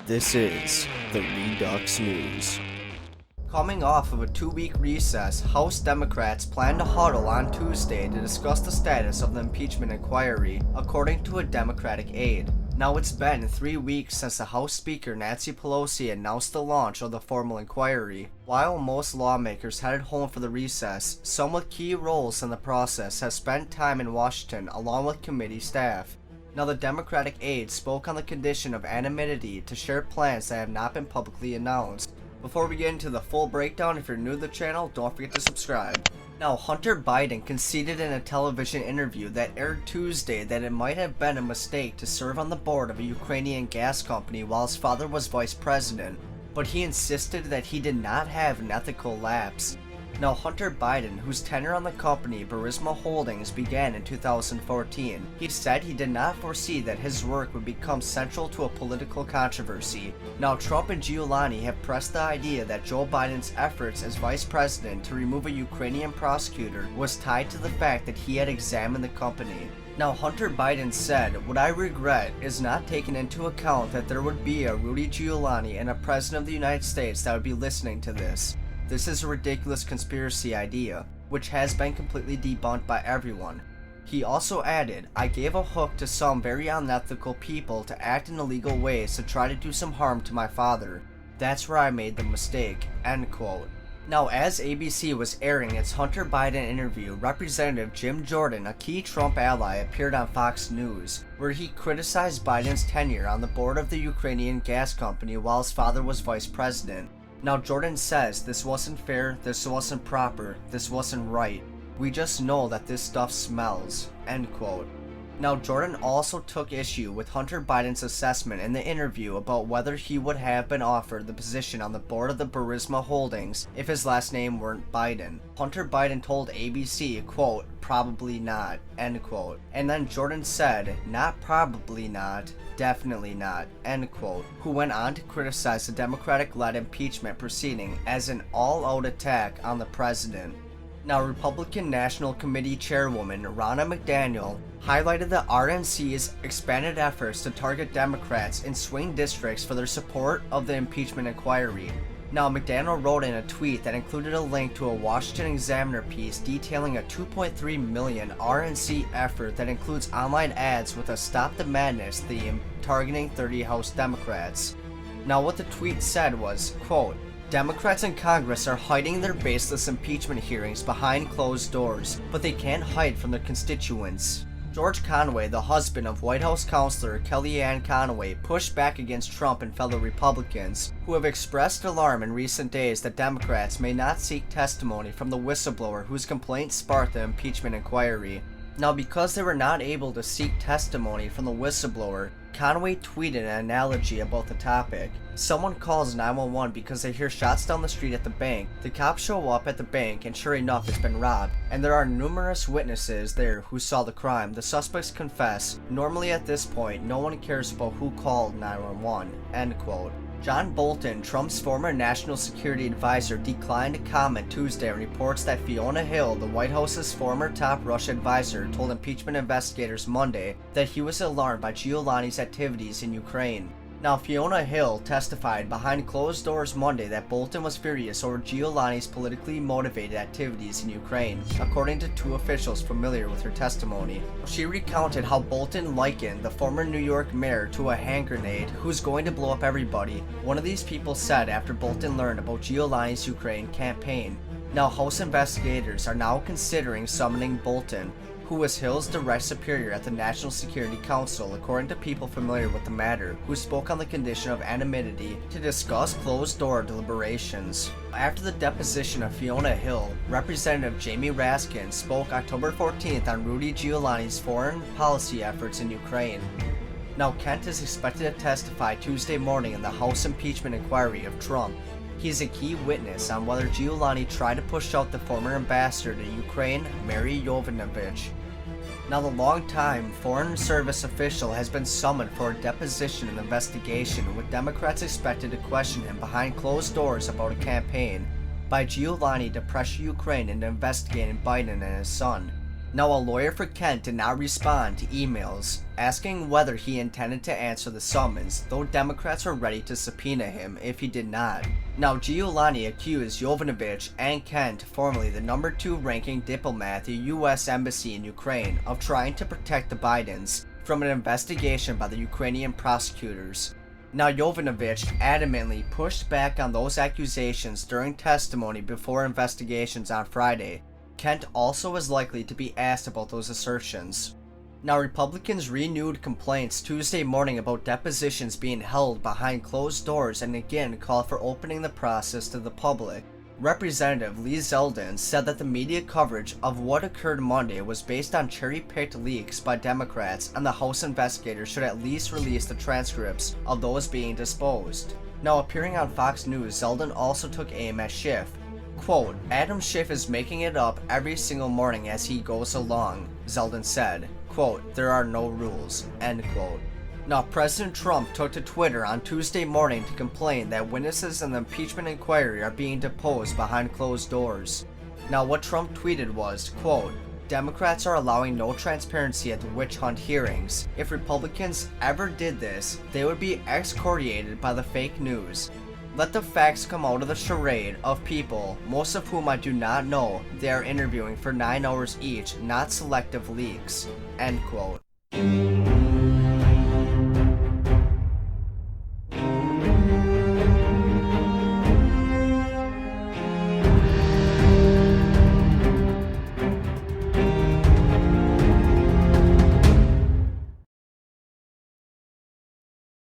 This is the Redux News. Coming off of a 2-week recess, House Democrats plan to huddle on Tuesday to discuss the status of the impeachment inquiry, according to a Democratic aide. Now, it's been 3 weeks since the House Speaker Nancy Pelosi announced the launch of the formal inquiry. While most lawmakers headed home for the recess, some with key roles in the process have spent time in Washington along with committee staff. Now, the Democratic aide spoke on the condition of anonymity to share plans that have not been publicly announced. Before we get into the full breakdown, if you're new to the channel, don't forget to subscribe. Now, Hunter Biden conceded in a television interview that aired Tuesday that it might have been a mistake to serve on the board of a Ukrainian gas company while his father was vice president, but he insisted that he did not have an ethical lapse. Now, Hunter Biden, whose tenure on the company Burisma Holdings began in 2014, he said he did not foresee that his work would become central to a political controversy. Now, Trump and Giuliani have pressed the idea that Joe Biden's efforts as vice president to remove a Ukrainian prosecutor was tied to the fact that he had examined the company. Now, Hunter Biden said, "What I regret is not taking into account that there would be a Rudy Giuliani and a president of the United States that would be listening to this. This is a ridiculous conspiracy idea, which has been completely debunked by everyone." He also added, "I gave a hook to some very unethical people to act in illegal ways to try to do some harm to my father. That's where I made the mistake." End quote. Now, as ABC was airing its Hunter Biden interview, Representative Jim Jordan, a key Trump ally, appeared on Fox News, where he criticized Biden's tenure on the board of the Ukrainian gas company while his father was vice president. Now, Jordan says this wasn't fair, this wasn't proper, this wasn't right. We just know that this stuff smells. End quote. Now, Jordan also took issue with Hunter Biden's assessment in the interview about whether he would have been offered the position on the board of the Burisma Holdings if his last name weren't Biden. Hunter Biden told ABC, quote, "Probably not," end quote. And then Jordan said, "Not probably not, definitely not," end quote, who went on to criticize the Democratic-led impeachment proceeding as an all-out attack on the president. Now, Republican National Committee Chairwoman Ronna McDaniel highlighted the RNC's expanded efforts to target Democrats in swing districts for their support of the impeachment inquiry. Now, McDaniel wrote in a tweet that included a link to a Washington Examiner piece detailing a 2.3 million RNC effort that includes online ads with a Stop the Madness theme targeting 30 House Democrats. Now, what the tweet said was, quote, "Democrats in Congress are hiding their baseless impeachment hearings behind closed doors, but they can't hide from their constituents." George Conway, the husband of White House counselor Kellyanne Conway, pushed back against Trump and fellow Republicans, who have expressed alarm in recent days that Democrats may not seek testimony from the whistleblower whose complaint sparked the impeachment inquiry. Now, because they were not able to seek testimony from the whistleblower, Conway tweeted an analogy about the topic. Someone calls 911 because they hear shots down the street at the bank. The cops show up at the bank and sure enough it's been robbed, and there are numerous witnesses there who saw the crime. The suspects confess. Normally at this point, no one cares about who called 911, end quote. John Bolton, Trump's former national security advisor, declined to comment Tuesday on reports that Fiona Hill, the White House's former top Russia advisor, told impeachment investigators Monday that he was alarmed by Giuliani's activities in Ukraine. Now, Fiona Hill testified behind closed doors Monday that Bolton was furious over Giuliani's politically motivated activities in Ukraine, according to two officials familiar with her testimony. She recounted how Bolton likened the former New York mayor to a hand grenade who's going to blow up everybody. One of these people said after Bolton learned about Giuliani's Ukraine campaign. Now, House investigators are now considering summoning Bolton, who was Hill's direct superior at the National Security Council, according to people familiar with the matter, who spoke on the condition of anonymity to discuss closed-door deliberations. After the deposition of Fiona Hill, Representative Jamie Raskin spoke October 14th on Rudy Giuliani's foreign policy efforts in Ukraine. Now, Kent is expected to testify Tuesday morning in the House impeachment inquiry of Trump. He is a key witness on whether Giuliani tried to push out the former ambassador to Ukraine, Mary Yovanovitch. Now, the longtime Foreign Service official has been summoned for a deposition and investigation, with Democrats expected to question him behind closed doors about a campaign by Giuliani to pressure Ukraine into investigating Biden and his son. Now, a lawyer for Kent did not respond to emails asking whether he intended to answer the summons, though Democrats were ready to subpoena him if he did not. Now, Giuliani accused Yovanovitch and Kent, formerly the number 2 ranking diplomat at the US Embassy in Ukraine, of trying to protect the Bidens from an investigation by the Ukrainian prosecutors. Now, Yovanovitch adamantly pushed back on those accusations during testimony before investigations on Friday. Kent also is likely to be asked about those assertions. Now, Republicans renewed complaints Tuesday morning about depositions being held behind closed doors and again called for opening the process to the public. Representative Lee Zeldin said that the media coverage of what occurred Monday was based on cherry-picked leaks by Democrats, and the House investigators should at least release the transcripts of those being disposed. Now, appearing on Fox News, Zeldin also took aim at Schiff. Quote, "Adam Schiff is making it up every single morning as he goes along," Zeldin said. Quote, "There are no rules," end quote. Now, President Trump took to Twitter on Tuesday morning to complain that witnesses in the impeachment inquiry are being deposed behind closed doors. Now, what Trump tweeted was, quote, "Democrats are allowing no transparency at the witch hunt hearings. If Republicans ever did this, they would be excoriated by the fake news. Let the facts come out of the charade of people, most of whom I do not know, they are interviewing for 9 hours each, not selective leaks," end quote.